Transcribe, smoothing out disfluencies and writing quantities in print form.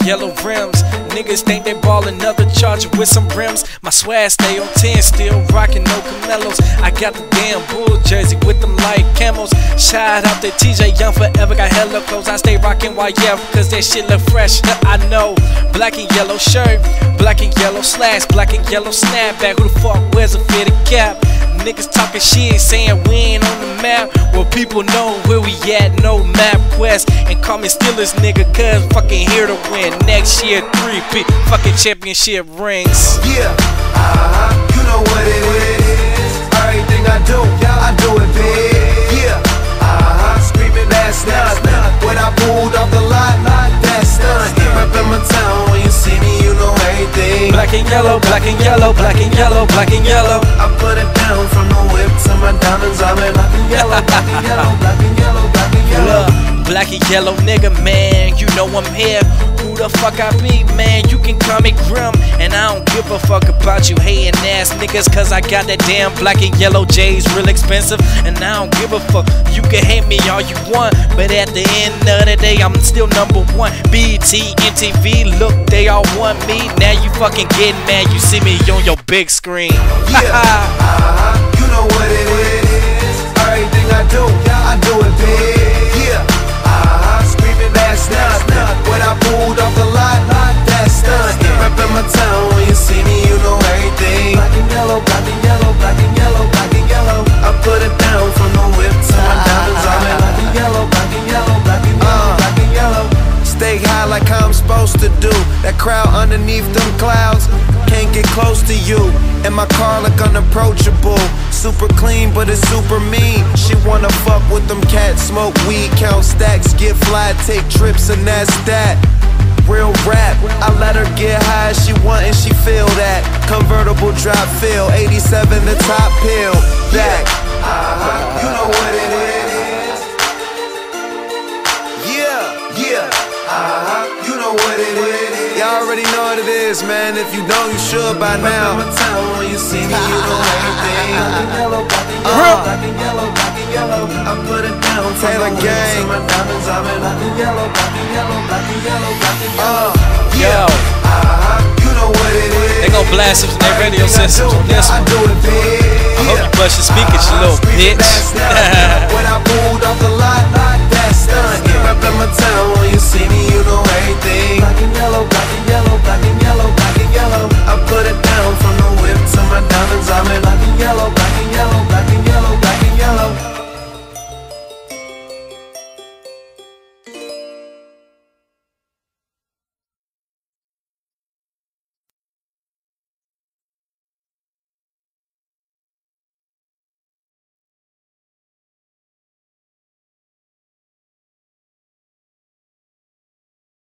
yellow rims. Niggas think they ballin', another charger with some rims. My swag stay on 10, still rockin' no Camelos. I got the damn Bull jersey with them light camos. Shout out to TJ Young, forever got hella clothes. I stay rockin' YF, cause that shit look fresh. I know. Black and yellow shirt, black and yellow slacks, black and yellow snapback. Who the fuck wears a fitted cap? Niggas talking shit, saying we ain't on the map. Well, people know where we at, no map quest. And call me Steelers, nigga, cause fucking here to win. Next year, 3P, fucking championship rings. Yeah, you know what it is. Everything I do it big. Yeah, screaming that's not. When I pulled off the lot, that's done. Reppin' my town, when you see me, you know everything. Black and yellow, black and yellow, black and yellow, black and yellow. I put it down from the whip to my diamonds. I'm in black and yellow, black and yellow, black and yellow, black and yellow. Black and yellow nigga, man, you know I'm here. Who the fuck I be, man? You can call me Grim, and I don't give a fuck about you hating ass niggas, cause I got that damn black and yellow J's real expensive, and I don't give a fuck. You can hate me all you want, but at the end of the day, I'm still #1. BT, MTV, look, they all want me. Now you fucking getting mad, you see me on your big screen. Yeah, you know what it is. Everything I do it big. Yeah, screaming that's not. When I pulled off the lot, that's done. Reppin' my town, when you see me, you know everything. Black and yellow, black and yellow, black and yellow, black and yellow. I put it down from the whip to my diamonds. I'm in black and yellow, black and yellow, black and yellow, black and yellow. Stay high like I'm supposed to do. That crowd underneath them clouds can't get close to you. And my car look unapproachable. Super clean, but it's super mean. She wanna fuck with them cats, smoke weed, count stacks, get fly, take trips, and that's that. Real rap, I let her get high as she want and she feel that. Convertible drop feel, 87 the top pill. Back, you know what it is. Yeah, you know what it is. Y'all already know what it is, man. If you don't, you should by now. When you see me, you know everything. Black and yellow, black and yellow, black and yellow. I put it down, Taylor Gang. My diamonds, I'm in black and yellow, black and yellow, black and yellow, black and yellow. Yo, you know what it is. they gon' blast us in their radio systems on this one. I hope you bust your speakers, you little bitch. When I pulled off the lot, that's done. Reppin' my town, when you see me, you know everything. Black and yellow, black and yellow, black and yellow.